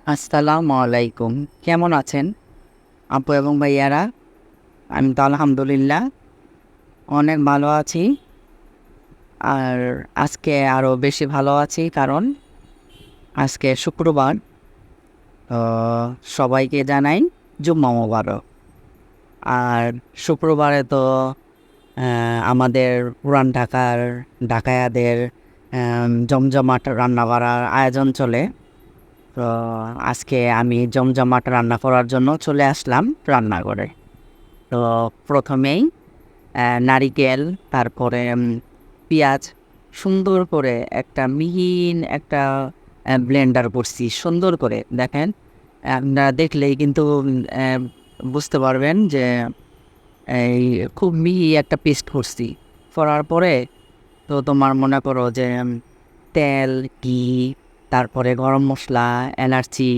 আসসালামু আলাইকুম। কেমন আছেন আপু এবং ভাইয়ারা? আমি তো আলহামদুলিল্লাহ অনেক ভালো আছি। আর আজকে আরও বেশি ভালো আছি কারণ আজকে শুক্রবার। তো সবাইকে জানাই জুম্মা মোবারক। আর শুক্রবারে তো আমাদের পুরান ঢাকার ঢাকায়াদের জমজমাট রান্না করার আয়োজন চলে। তো আজকে আমি জমজমাট রান্না করার জন্য চলে আসলাম রান্নাঘরে। তো প্রথমেই নারিকেল, তারপরে পেঁয়াজ সুন্দর করে একটা মিহিন একটা ব্লেন্ডার করছি সুন্দর করে। দেখেন, আপনারা দেখলেই কিন্তু বুঝতে পারবেন যে এই খুব মিহি একটা পেস্ট করছি। করার পরে তো তোমার মনে করো যে তেল, ঘি, তারপরে গরম মশলা, এলাচি,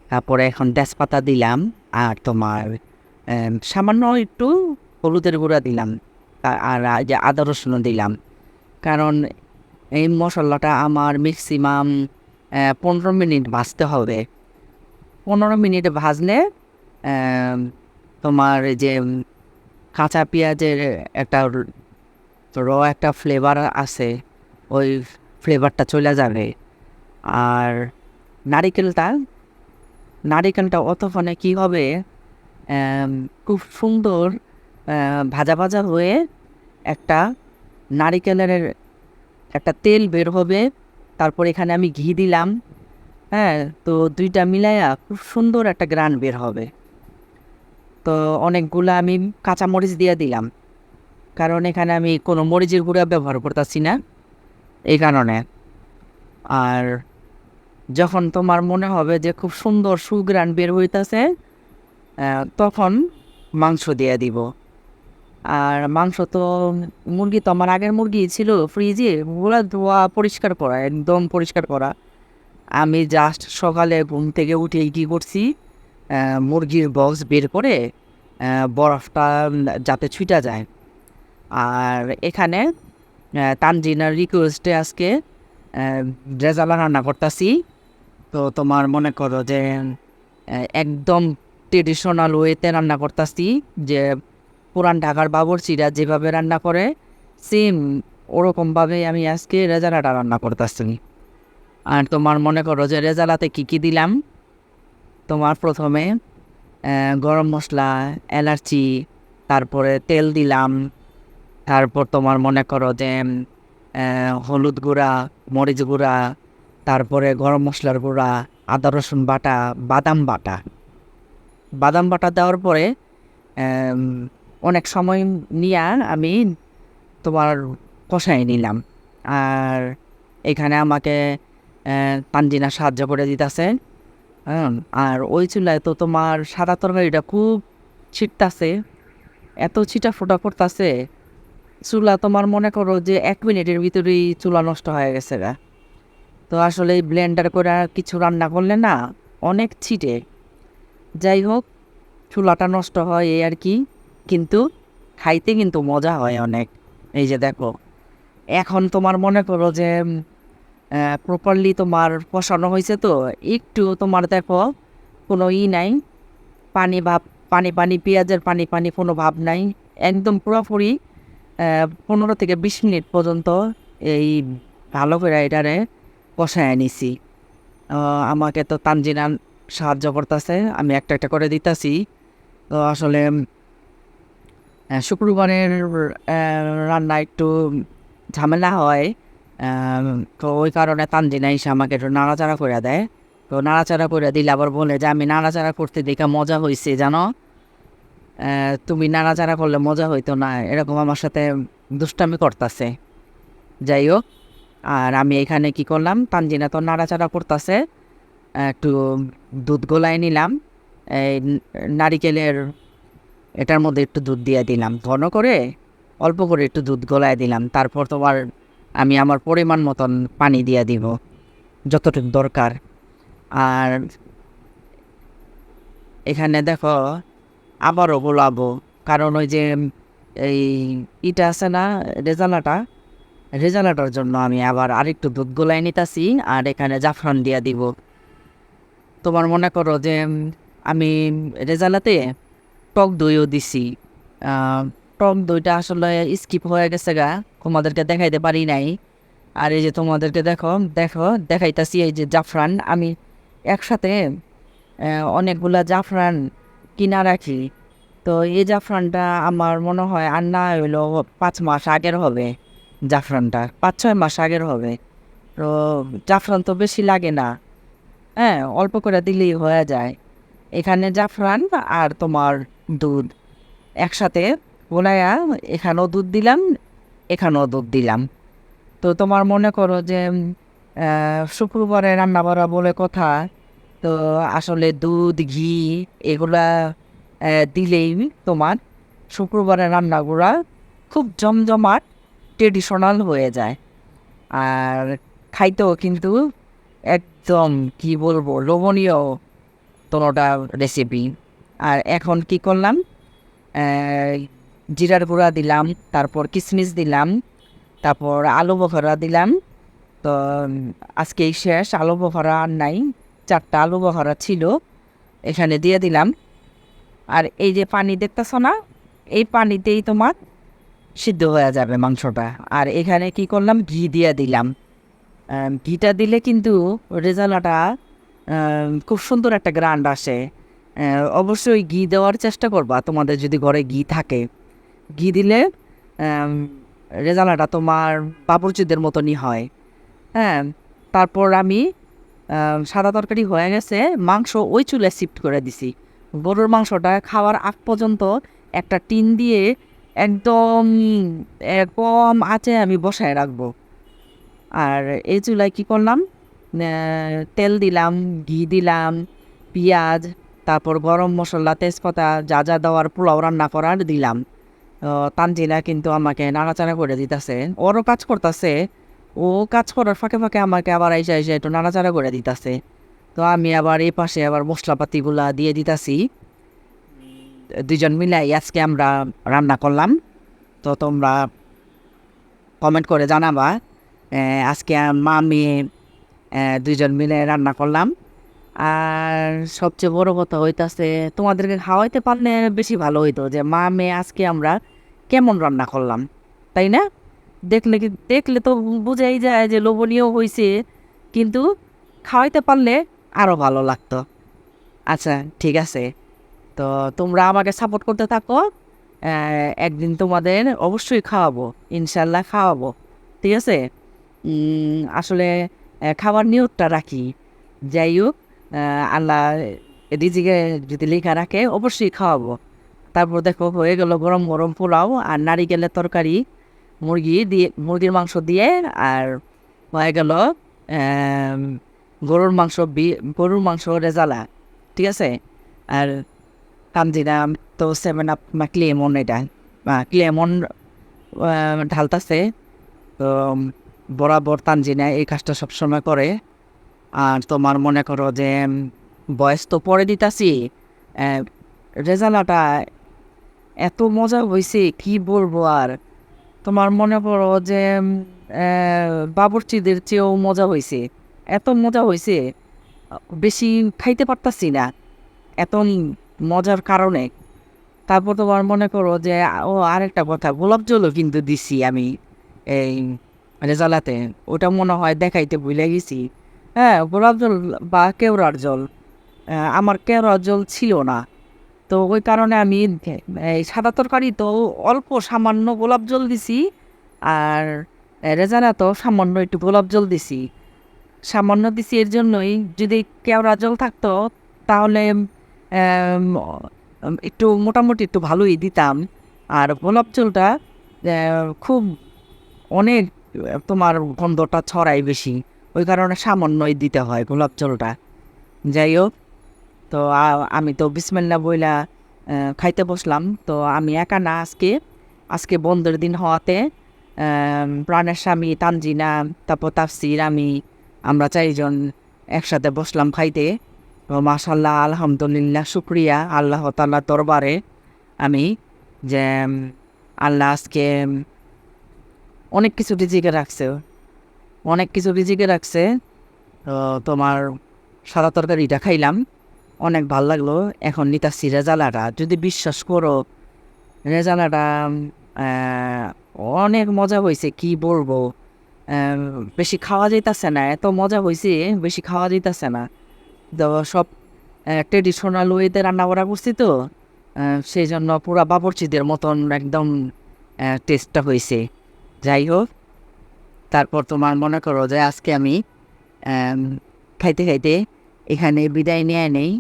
তারপরে এখন তেজপাতা দিলাম। আর তোমার সামান্য একটু হলুদের গুঁড়া দিলাম। আর যে আদা রসুনও দিলাম। কারণ এই মশলাটা আমার ম্যাক্সিমাম 15 মিনিট ভাজতে হবে। 15 মিনিট ভাজলে তোমার এই যে কাঁচা পেঁয়াজের একটা একটা ফ্লেভার আছে, ওই ফ্লেভারটা চলে যাবে। আর নারিকেলটা নারিকেলটা অতক্ষণে কী হবে, খুব সুন্দর ভাজা ভাজা হয়ে একটা নারিকেলের একটা তেল বের হবে। তারপর এখানে আমি ঘি দিলাম। হ্যাঁ, তো দুইটা মিলাইয়া খুব সুন্দর একটা গ্রান বের হবে। তো অনেকগুলো আমি কাঁচামরিচ দিয়ে দিলাম, কারণ এখানে আমি কোনো মরিচের গুঁড়া ব্যবহার করতেছি না এই কারণে। আর যখন তোমার মনে হবে যে খুব সুন্দর সুঘ্রাণ বের হইতেছে, তখন মাংস দিয়ে দিব। আর মাংস তো মুরগি তো আমার আগের মুরগি ছিল ফ্রিজে, ওগুলো ধোয়া পরিষ্কার করা, একদম পরিষ্কার করা। আমি জাস্ট সকালে ঘুম থেকে উঠে কী করছি, মুরগির বক্স বের করে বরফটা যাতে ছুটা যায়। আর এখানে তানজিনার রিকোয়েস্টে আজকে রেজালা রান্না করতেছি। তো তোমার মনে করো যে একদম ট্রেডিশনাল ওয়েতে রান্না করতেছি, যে পুরান ঢাকার বাবুর্চিরা যেভাবে রান্না করে সেম ওরকমভাবেই আমি আজকে রেজালাটা রান্না করতেছি। আর তোমার মনে করো যে রেজালাতে কী কী দিলাম, তোমার প্রথমে গরম মশলা, এলাচি, তারপরে তেল দিলাম। তারপর তোমার মনে করো যে হলুদ গুঁড়া, মরিচ গুঁড়া, তারপরে গরম মশলার গুঁড়া, আদা রসুন বাটা, বাদাম বাটা দেওয়ার পরে আম, অনেক সময় নিয়ে আমি তোমার কষাই নিলাম। আর এখানে আমাকে তানজিনা সাহায্য করে দিতেছে। হ্যাঁ, আর ওই চুলায় তো তোমার সাদা তরকারিটা খুব ছিটতাছে, এত ছিটা ফোটা করতেছে চুলা, তোমার মনে করো যে 1 মিনিটের ভিতরেই চুলা নষ্ট হয়ে গেছে গা। তো আসলে এই ব্লেন্ডার করে কিছু রান্না করলে না অনেক ছিটে। যাই হোক, চুলাটা নষ্ট হয় এই আর কি, কিন্তু খাইতে কিন্তু মজা হয় অনেক। এই যে দেখো, এখন তোমার মনে করো যে প্রপারলি তোমার কষানো হয়েছে, তো একটু তোমার দেখো কোনো নাই, পানি ভাব, পানি পানি পেঁয়াজের পানি পানি কোনো ভাব নাই। একদম পুরোপুরি 15 থেকে 20 মিনিট পর্যন্ত এই ভালো করে এটারে কষায় নিছি। আমাকে তো তানজিনা সাহায্য করতেছে, আমি একটা একটা করে দিতেছি। তো আসলে শুক্রবারের রান্না একটু ঝামেলা হয়। তো ওই কারণে তানজিনা এসে আমাকে একটু নাড়াচাড়া করে দেয়। তো নাড়াচাড়া করে দিলে আবার বলে যে আমি নাড়াচাড়া করতে দেখে মজা হয়েছে জানো, তুমি নাড়াচাড়া করলে মজা হইতো না, এরকম আমার সাথে দুষ্টামি করতেছে। যাই হোক, আর আমি এখানে কি করলাম, তানজিনা তো নাড়াচাড়া করতেছে, একটু দুধ গোলায় নিলাম। এই নারিকেলের এটার মধ্যে একটু দুধ দিয়ে দিলাম, ঘন করে অল্প করে একটু দুধ গলায় দিলাম। তারপর তোমার আমি আমার পরিমাণ মতন পানি দিয়ে দিব, যতটুকু দরকার। আর এখানে দেখো আবারও গোলাবো, কারণ ওই যে এই ইটা আছে না, রেজালাটার জন্য আমি আবার আরেকটু দুধ গোলায় নিতেছি। আর এখানে জাফরান দিয়ে দিব। তোমার মনে করো যে আমি রেজালাতে টক দইও দিছি। আহ, টক দইটা আসলে স্কিপ হয়ে গেছে গা, তোমাদেরকে দেখাইতে পারি নাই। আর এই যে তোমাদেরকে দেখো দেখো দেখাইতাছি এই যে জাফরান আমি একসাথে অনেকগুলা জাফরান কিনা রাখি। তো এই জাফরানটা আমার মনে হয় আর না হইলো 5 মাস আগের হবে। জাফরানটা 5-6 মাস আগের হবে। তো জাফরান তো বেশি লাগে না, হ্যাঁ অল্প করে দিলেই হয়ে যায়। এখানে জাফরান আর তোমার দুধ একসাথে গোলায়া এখানেও দুধ দিলাম, এখানেও দুধ দিলাম। তো তোমার মনে করো যে শুক্রবারে রান্না করা বলে কথা, তো আসলে দুধ ঘি এগুলা দিলেই তোমার শুক্রবারের রান্নাগুলা খুব জমজমাট ট্রেডিশনাল হয়ে যায়। আর খাইতেও কিন্তু একদম কি বলবো লোভনীয় তোনোটা রেসিপি। আর এখন কি করলাম, জিরার গুঁড়া দিলাম, তারপর কিশমিশ দিলাম, তারপর আলু বখরা দিলাম। তো আজকেই শেষ, আলু বখরা আর নাই, 4টা আলু বখরা ছিল এখানে দিয়ে দিলাম। আর এই যে পানি দেখতেছ না, এই পানিতেই তোমার সিদ্ধ হয়ে যাবে মাংসটা। আর এখানে কি করলাম, ঘি দিয়ে দিলাম। ঘিটা দিলে কিন্তু রেজালাটা খুব সুন্দর একটা গ্রান্ড আসে। অবশ্যই ঘি দেওয়ার চেষ্টা করবা তোমাদের যদি ঘরে ঘি থাকে। ঘি দিলে রেজালাটা তোমার বাবুর্চিদের মতনই হয়। হ্যাঁ, তারপর আমি সাদা তরকারি হয়ে গেছে, মাংস ওই চুলে শিফট করে দিছি। গরুর মাংসটা খাওয়ার আগ পর্যন্ত একটা টিন দিয়ে একদম কম আঁচে আমি বসায় রাখবো। আর এই চুলায় কী করলাম, তেল দিলাম, ঘি দিলাম, পেঁয়াজ, তারপর গরম মশলা, তেজপাতা যা যা দেওয়ার পোলাও রান্না করার দিলাম। তানজিলা কিন্তু আমাকে নাড়াচাড়া করে দিতেছে, ওরও কাজ করতেছে। ও কাজ করার ফাঁকে ফাঁকে আমাকে আবার আইসা আইসা একটু নাড়াচাড়া করে দিতেছে। তো আমি আবার এই পাশে আবার মশলাপাতিগুলা দিয়ে দিতেছি। দুজন মিলাই আজকে আমরা রান্না করলাম। তো তোমরা কমেন্ট করে জানাবা। আজকে মা মেয়ে দুইজন মিলে রান্না করলাম। আর সবচেয়ে বড় কথা হইতাছে তোমাদেরকে খাওয়াইতে পারলে বেশি ভালো হইতো, যে মা মেয়ে আজকে আমরা কেমন রান্না করলাম, তাই না? দেখলে তো বোঝাই যায় যে লোভনীয় হয়েছে, কিন্তু খাওয়াইতে পারলে আরও ভালো লাগতো। আচ্ছা ঠিক আছে, তো তোমরা আমাকে সাপোর্ট করতে থাকো। একদিন তোমাদের অবশ্যই খাওয়াবো, ইনশাল্লাহ খাওয়াবো, ঠিক আছে? আসলে খাবার নিয়তটা রাখি। যাই হোক, আল্লাহ রিজিকে যদি লেখা রাখে অবশ্যই খাওয়াবো। তারপর দেখো হয়ে গেল গরম গরম পোলাও আর নারিকেলের তরকারি, মুরগির মাংস দিয়ে। আর হয়ে গেল গরুর মাংস রেজালা, ঠিক আছে? আর তানজিনা তো 7 আপ ক্লেমন, এটা ক্লেমন ঢালতাছে। তো বরাবর তানজিনা এই কাজটা সবসময় করে। আর তোমার মনে করো যে বয়স তো পরে দিতাছি, রেজালাটা এত মজা হয়েছে কি বলবো। আর তোমার মনে করো যে বাবুর্চিদের চেয়েও মজা হয়েছে, এত মজা হয়েছে বেশি খাইতে পারতাছি না এত মজার কারণে। তারপর তোমার মনে করো যে আরেকটা কথা, গোলাপ জলও কিন্তু দিছি আমি এই রেজালাতে, ওটা মনে হয় দেখাইতে ভুলে গেছি। হ্যাঁ, গোলাপ জল বা কেওড়ার জল, আমার কেওড়ার জল ছিল না। তো ওই কারণে আমি এই সাদা তরকারি তো অল্প সামান্য গোলাপ জল দিছি। আর রেজালা তো সামান্য একটু গোলাপ জল দিছি, সামান্য দিছি। এর জন্যই যদি কেওড়া জল থাকতো তাহলে একটু মোটামুটি একটু ভালোই দিতাম। আর গোলাপ জলটা খুব অনেক তোমার গন্ধটা ছড়াই বেশি, ওই কারণে সামান্যই দিতে হয় গোলাপ জলটা। যাই হোক, তো আমি তো বিসমিল্লাহ বইলা খাইতে বসলাম। তো আমি একা না, আজকে বন্ধের দিন হওয়াতে প্রাণের স্বামী তানজিনা, তারপর তাফসির, আমরা 4জন একসাথে বসলাম খাইতে। তো মাশাল্লাহ আলহামদুলিল্লাহ, শুক্রিয়া আল্লাহ তাআলার দরবারে আমি যে আল্লাহ আজকে অনেক কিছু রিজিকে রাখছে। তো তোমার সাদা তরকারিটা খাইলাম, অনেক ভাল লাগলো। এখন নিতাছি রেজালাটা। যদি বিশ্বাস করো, রেজালাটা আহ, অনেক মজা হয়েছে, কি বলবো। আহ, বেশি খাওয়া যাইতাছে না, এত মজা হয়েছে, বেশি খাওয়া যাইতাছে না। তো সব ট্রেডিশনাল ওয়েতে রান্না করা করছি তো, সেই জন্য পুরা বাবরচিদের মতন একদম টেস্টটা হয়েছে। যাই হোক, তারপর তোমার মনে করো যে আজকে আমি আম, খাইতে খাইতে এখানে বিদায় নিয়ে নেই।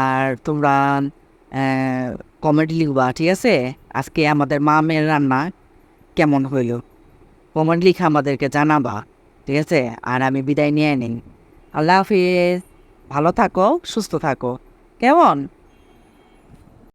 আর তোমরা কমেন্ট লিখবা, ঠিক আছে? আজকে আমাদের মা মেয়ের রান্না কেমন হইল, কমেন্ট লিখে আমাদেরকে জানাবা, ঠিক আছে? আর আমি বিদায় নিয়ে নিই। আল্লাহ হাফিজ, ভালো থাকো, সুস্থ থাকো, কেমন?